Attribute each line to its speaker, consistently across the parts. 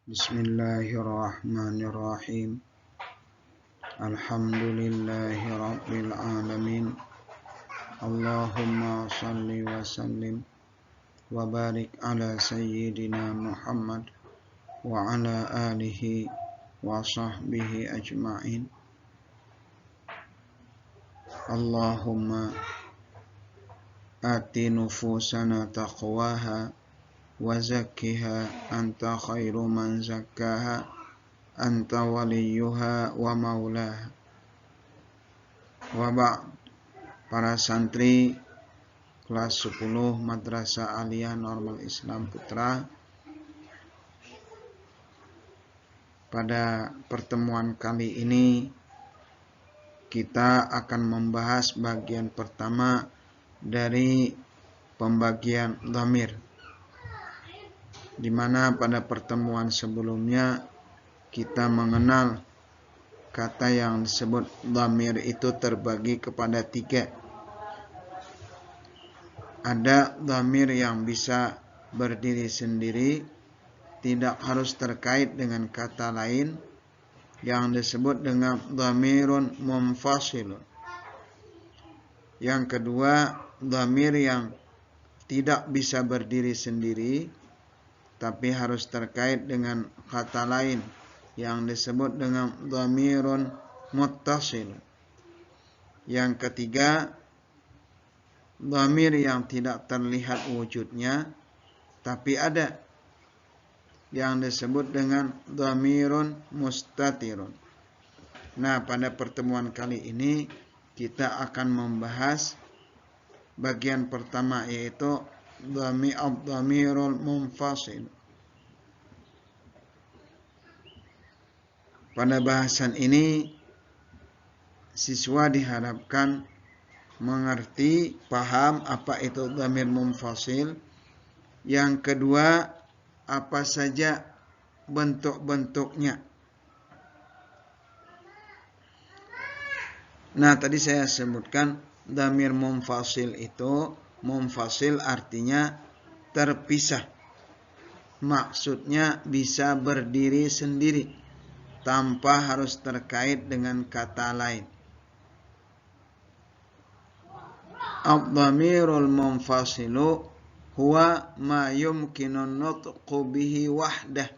Speaker 1: Bismillahirrahmanirrahim. Alhamdulillahi rabbil alamin. Allahumma salli wa sallim wa barik ala sayyidina Muhammad wa ala alihi wa sahbihi ajma'in. Allahumma ati nufusana taqwaha wa zakkiha anta khairu man zakkaha anta waliyuha wa maulaha. Wa ba'd. Para santri kelas 10 Madrasah Aliyah Normal Islam Putra, pada pertemuan kali ini kita akan membahas bagian pertama dari pembagian dhamir, di mana pada pertemuan sebelumnya kita mengenal kata yang disebut dhamir itu terbagi kepada 3. Ada dhamir yang bisa berdiri sendiri, tidak harus terkait dengan kata lain, yang disebut dengan dhamirun munfasilun. Yang kedua, dhamir yang tidak bisa berdiri sendiri, tapi harus terkait dengan kata lain, yang disebut dengan dhamirun muttasil. Yang ketiga, dhamir yang tidak terlihat wujudnya, tapi ada, yang disebut dengan dhamirun mustatirun. Nah, pada pertemuan kali ini kita akan membahas bagian pertama, yaitu dhamirul munfasil. Pada bahasan ini siswa diharapkan mengerti, paham apa itu dhamir munfasil. Yang kedua, apa saja bentuk-bentuknya. Nah, tadi saya sebutkan dhamir munfasil itu, munfasil artinya terpisah. Maksudnya bisa berdiri sendiri tanpa harus terkait dengan kata lain. Ad-dhamirul munfasilu huwa ma yumkinun nutqu bihi wahdah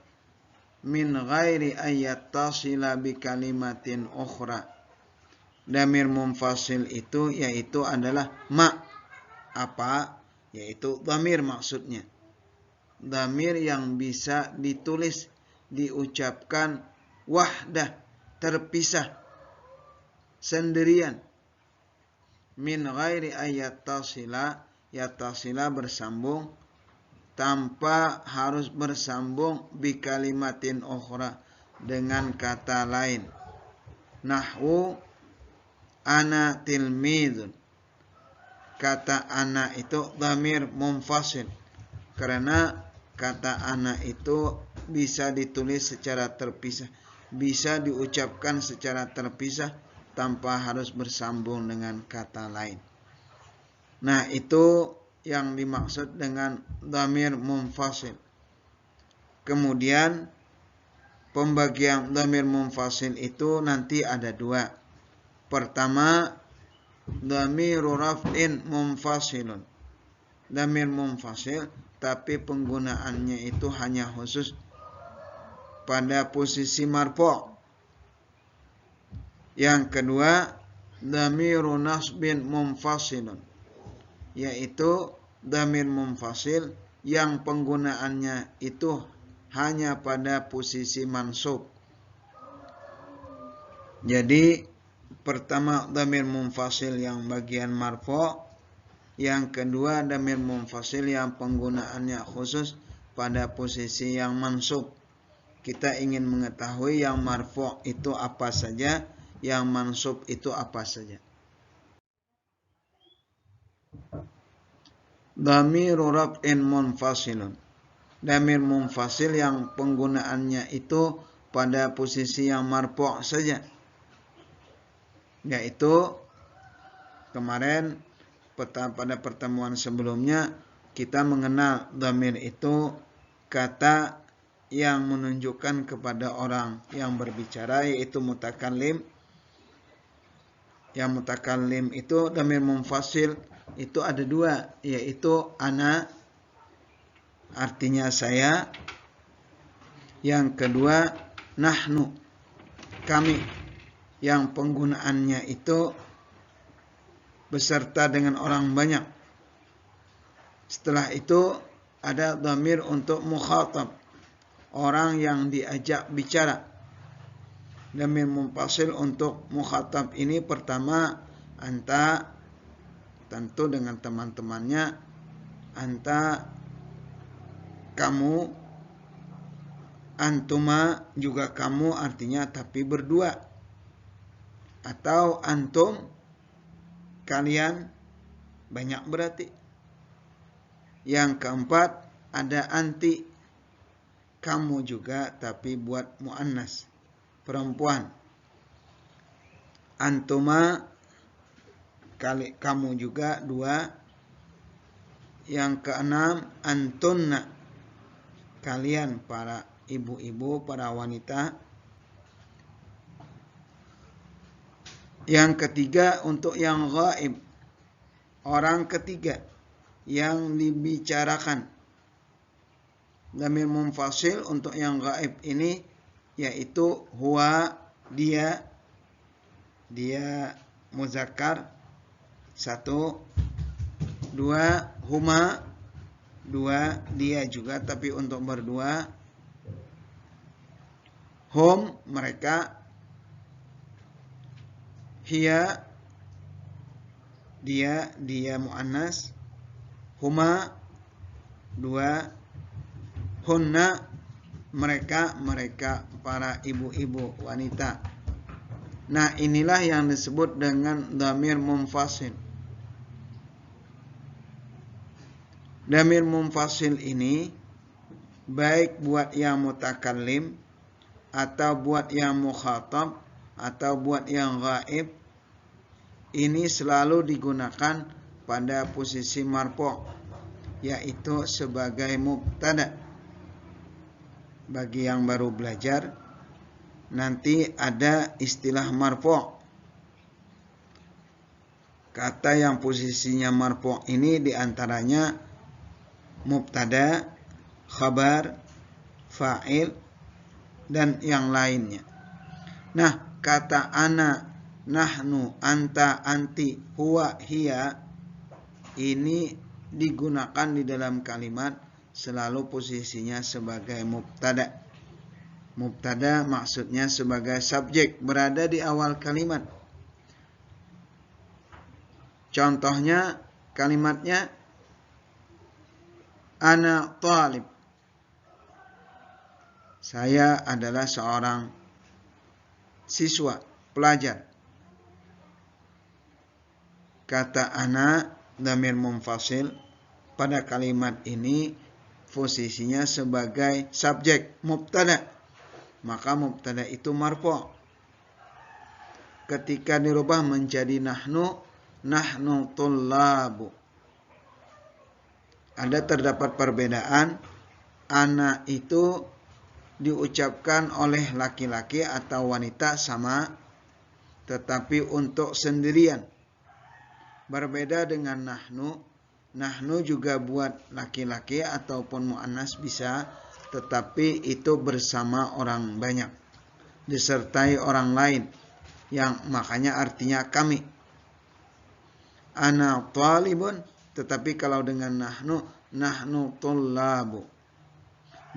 Speaker 1: min ghairi ayyattasila bi kalimatin ukhra. Dhamir munfasil itu adalah apa? Yaitu dhamir maksudnya. Dhamir yang bisa ditulis, diucapkan wahdah, terpisah, sendirian. Min ghairi ayyattasila, yattasila bersambung, tanpa harus bersambung bi kalimatin ukhra, dengan kata lain. Nahwu ana tilmidun. Kata ana itu dhamir munfasil, karena kata ana itu bisa ditulis secara terpisah, bisa diucapkan secara terpisah tanpa harus bersambung dengan kata lain. Nah, itu yang dimaksud dengan dhamir munfasil. Kemudian pembagian dhamir munfasil itu nanti ada 2. Pertama, dhamiru raf'in munfasilun. Dhamir munfasil, tapi penggunaannya itu hanya khusus pada posisi marfu'. Yang kedua, dhamiru nasbin munfasilun, yaitu dhamir munfasil yang penggunaannya itu hanya pada posisi mansub. Jadi pertama dhamir munfasil yang bagian marfu', yang kedua dhamir munfasil yang penggunaannya khusus pada posisi yang mansub. Kita ingin mengetahui yang marfu' itu apa saja, yang mansub itu apa saja. Dhamiru raf'in munfasilun. Dhamir munfasil yang penggunaannya itu pada posisi yang marfu' saja. Yaitu kemarin pada pertemuan sebelumnya kita mengenal dhamir itu kata yang menunjukkan kepada orang yang berbicara, yaitu mutakallim. Yang mutakallim itu dhamir munfasil itu ada dua, yaitu ana, artinya saya. Yang kedua nahnu, kami, yang penggunaannya itu beserta dengan orang banyak. Setelah itu ada dhamir untuk mukhatab, orang yang diajak bicara. Dhamir munfasil untuk mukhatab ini pertama anta, tentu dengan teman-temannya. Anta, kamu. Antuma juga kamu, artinya tapi berdua. Atau antum, kalian, banyak berarti. Yang keempat ada anti, kamu juga tapi buat muannas, perempuan. Antuma, kamu juga dua. Yang keenam antunna, kalian para ibu-ibu, para wanita. Yang ketiga untuk yang ghaib, orang ketiga yang dibicarakan. Dhamir munfasil untuk yang ghaib ini yaitu huwa, dia muzakkar, satu. Dua, huma, dua, dia juga tapi untuk berdua. Hum, mereka. Hiya, dia muannas. Huma, dua. Hunna, mereka para ibu-ibu, wanita. Nah, inilah yang disebut dengan dhamir munfasil. Dhamir munfasil ini baik buat yang mutakallim atau buat yang mukhatab atau buat yang ghaib, ini selalu digunakan pada posisi marfu', yaitu sebagai mubtada. Bagi yang baru belajar, nanti ada istilah marfu'. Kata yang posisinya marfu' ini diantaranya mubtada, khabar, fa'il, dan yang lainnya. Nah, kata ana, nahnu, anta, anti, huwa, hiya, ini digunakan di dalam kalimat selalu posisinya sebagai mubtada. Mubtada maksudnya sebagai subjek, berada di awal kalimat. Contohnya kalimatnya ana talib, saya adalah seorang siswa, pelajar. Kata ana, dhamir munfasil, pada kalimat ini posisinya sebagai subjek, mubtada. Maka mubtada itu marfu'. Ketika dirubah menjadi nahnu tullabu, terdapat perbedaan. Ana itu diucapkan oleh laki-laki atau wanita sama, tetapi untuk sendirian. Berbeda dengan nahnu. Nahnu juga buat laki-laki ataupun muannas bisa, tetapi itu bersama orang banyak, disertai orang lain, yang makanya artinya kami. Ana talibun, tetapi kalau dengan nahnu tullabu.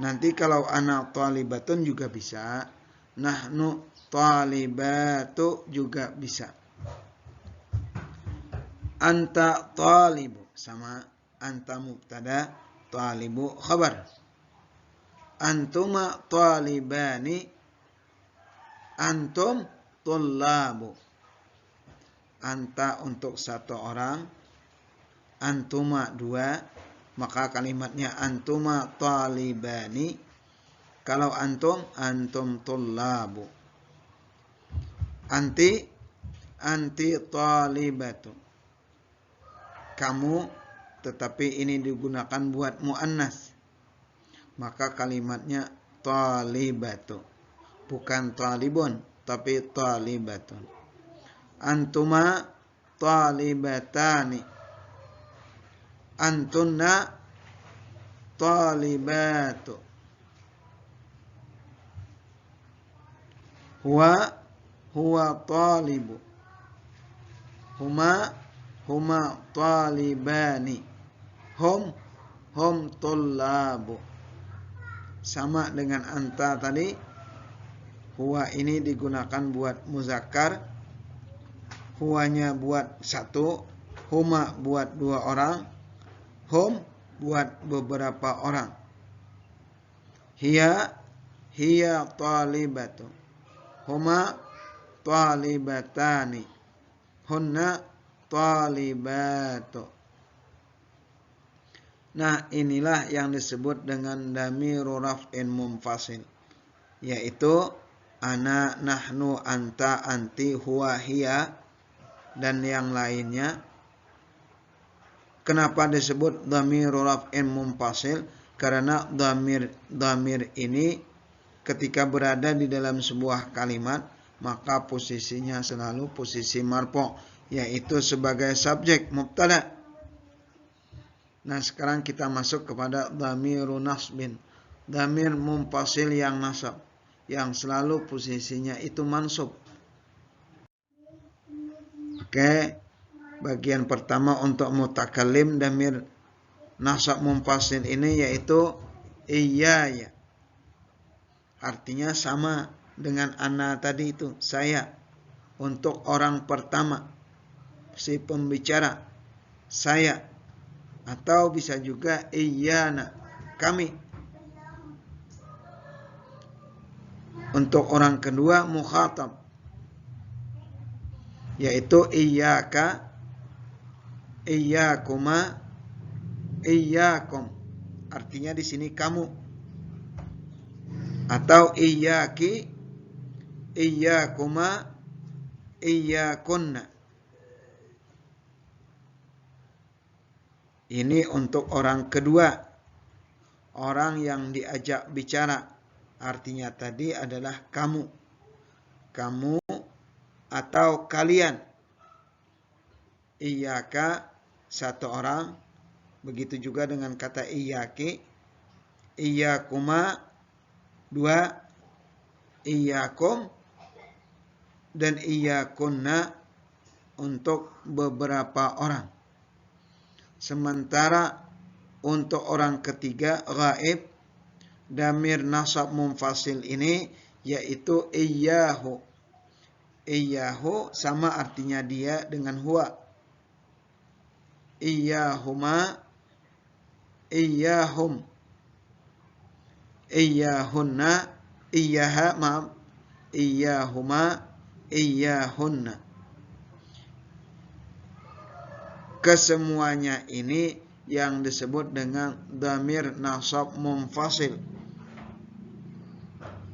Speaker 1: Nanti kalau ana talibatun juga bisa, nahnu talibatu juga bisa. Anta talibu, sama anta mubtada, talibu khabar. Antuma talibani, antum tullabu. Anta untuk satu orang, antuma dua, maka kalimatnya antuma talibani. Kalau antum tullabu. Anti talibatu, kamu, tetapi ini digunakan buat muannas, maka kalimatnya talibatu. Bukan talibun, tapi talibatun. Antuma talibatani. Antunna talibatu. Huwa talibu. Huma talibani. Hum tullabu. Sama dengan anta tadi. Huwa ini digunakan buat muzakkar. Huwanya buat satu. Huma buat dua orang. Hum buat beberapa orang. Hiya talibatu. Huma talibatani. Hunna talibatu. Nah, inilah yang disebut dengan dhamiru raf'in munfasil, yaitu ana, nahnu, anta, anti, huwa, hiya, dan yang lainnya. Kenapa disebut dhamiru raf'in munfasil? Karena dhamir ini ketika berada di dalam sebuah kalimat, maka posisinya selalu posisi marfu', yaitu sebagai subjek mubtada. Nah, sekarang kita masuk kepada dhamiru nasbin. Dhamir munfasil yang nasab, yang selalu posisinya itu mansub. Oke, bagian pertama untuk mutakallim dhamir nasab munfasil ini yaitu iyaya. Artinya sama dengan ana tadi itu, saya. Untuk orang pertama, si pembicara, saya. Atau bisa juga iyana, kami. Untuk orang kedua mukhatab, yaitu iyyaka, iyyakuma, iyyakum. Artinya di sini kamu. Atau iyyaki, iyyakuma, iyyakunna. Ini untuk orang kedua, orang yang diajak bicara. Artinya tadi adalah kamu. Kamu atau kalian. Iyyaka, satu orang. Begitu juga dengan kata iyyaki. Iyyakuma, dua. Iyyakum, dan iyyakunna untuk beberapa orang. Sementara untuk orang ketiga, ghaib, dhamir nasab munfasil ini yaitu iyyahu. Iyyahu sama artinya dia dengan huwa. Iyyahuma, iyyahum, iyyahunna, iyyahuma, iyyahunna. Kesemuanya ini yang disebut dengan dhamir nasab munfasil.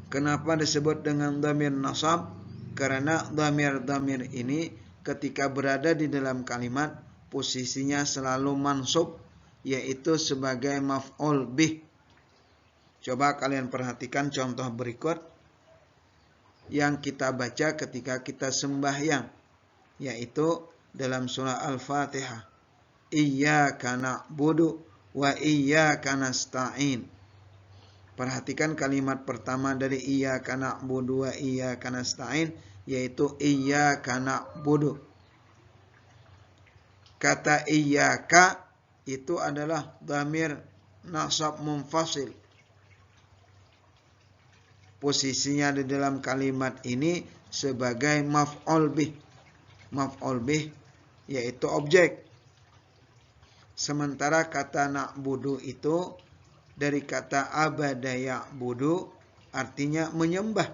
Speaker 1: Kenapa disebut dengan dhamir nasab? Karena dhamir-dhamir ini ketika berada di dalam kalimat, posisinya selalu mansub, yaitu sebagai maf'ul bih. Coba kalian perhatikan contoh berikut yang kita baca ketika kita sembahyang, yaitu dalam surah Al-Fatihah. Iyyaka na'budu wa iyyaka nasta'in. Perhatikan kalimat pertama dari iyyaka na'budu wa iyyaka nasta'in, yaitu iyyaka na'budu. Kata iyyaka itu adalah dhamir nasab munfasil. Posisinya di dalam kalimat ini sebagai maf'ul bih. Maf'ul bih yaitu objek. Sementara kata na'budu itu dari kata abada ya'budu, artinya menyembah.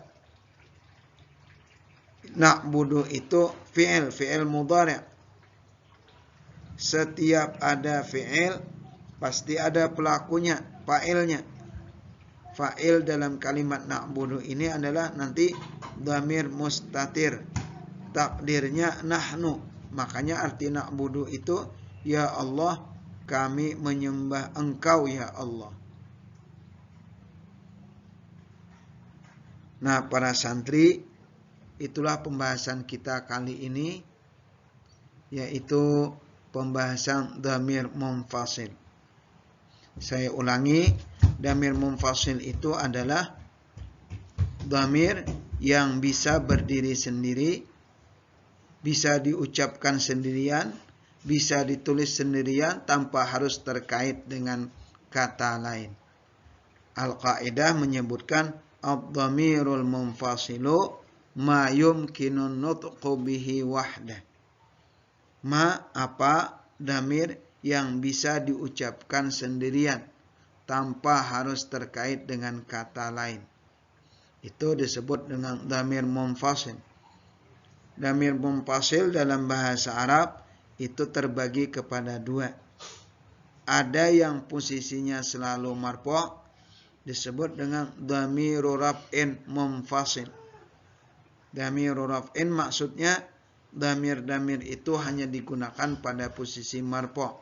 Speaker 1: Na'budu itu fi'il mudhari'. Setiap ada fi'il pasti ada pelakunya, fa'ilnya. Fa'il dalam kalimat na'budu ini adalah nanti dhamir mustatir. Takdirnya nahnu. Makanya arti na'budu itu, ya Allah, kami menyembah Engkau ya Allah. Nah, para santri, itulah pembahasan kita kali ini, yaitu pembahasan dhamir munfasil. Saya ulangi, dhamir munfasil itu adalah dhamir yang bisa berdiri sendiri, bisa diucapkan sendirian, bisa ditulis sendirian tanpa harus terkait dengan kata lain. Al-Qaidah menyebutkan ad-dhamirul munfasilu ma yumkinun nutqu bihi wahdah. Ma apa dhamir yang bisa diucapkan sendirian tanpa harus terkait dengan kata lain. Itu disebut dengan dhamir munfasil. Dhamir munfasil dalam bahasa Arab itu terbagi kepada dua. Ada yang posisinya selalu marfu', disebut dengan dhamiru raf'in munfasil. Dhamiru raf'in maksudnya dhamir-dhamir itu hanya digunakan pada posisi marfu',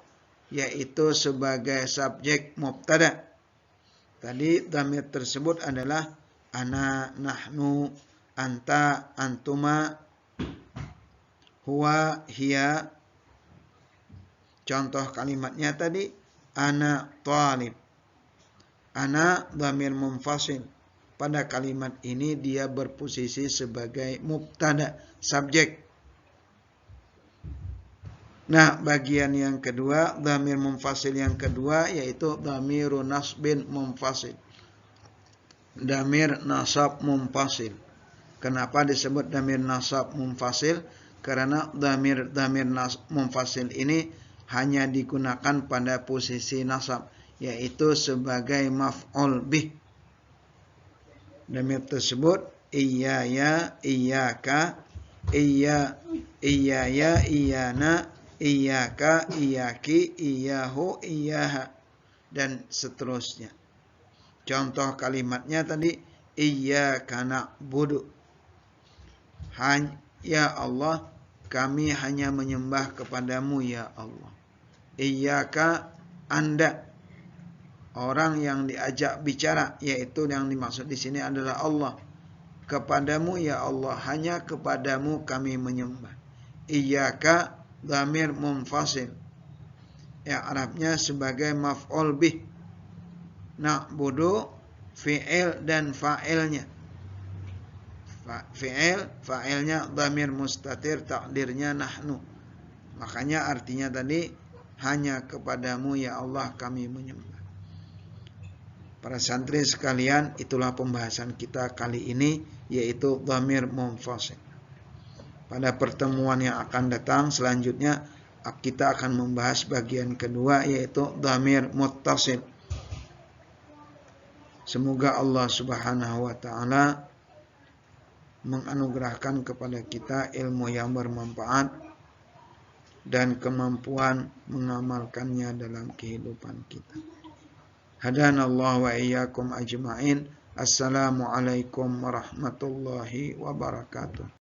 Speaker 1: yaitu sebagai subjek mubtada. Tadi dhamir tersebut adalah ana, nahnu, anta, antuma, huwa, hiya. Contoh kalimatnya tadi, ana talib. Ana dhamir munfasil. Pada kalimat ini dia berposisi sebagai mubtada, subjek. Nah, bagian yang kedua, dhamir munfasil yang kedua, yaitu dhamiru nasbin munfasil. Dhamir nasab munfasil. Kenapa disebut dhamir nasab munfasil? Karena dhamir munfasil ini hanya digunakan pada posisi nasab, yaitu sebagai maf'ul bih. Dhamir tersebut iyaya, iyaka, iyaya, iyana, iyaka, iyaki, iyahu, iyaha, dan seterusnya. Contoh kalimatnya tadi, iyyaka na'budu. Ya Allah, kami hanya menyembah kepadamu ya Allah. Iyyaka, Anda, orang yang diajak bicara, yaitu yang dimaksud di sini adalah Allah. Kepadamu ya Allah, hanya kepadamu kami menyembah. Iyyaka dhamir munfasil. Ya, Arabnya sebagai maf'ul bih. Na'budu fi'il dan fa'ilnya. Fa'ilnya dhamir mustatir, takdirnya nahnu. Makanya artinya tadi, hanya kepadamu ya Allah kami menyembah. Para santri sekalian, itulah pembahasan kita kali ini, yaitu dhamir munfasil. Pada pertemuan yang akan datang selanjutnya, kita akan membahas bagian kedua, yaitu dhamir muttasil. Semoga Allah Subhanahu wa ta'ala menganugerahkan kepada kita ilmu yang bermanfaat dan kemampuan mengamalkannya dalam kehidupan kita. Hadanallahu wa iyyakum ajma'in. Assalamualaikum warahmatullahi wabarakatuh.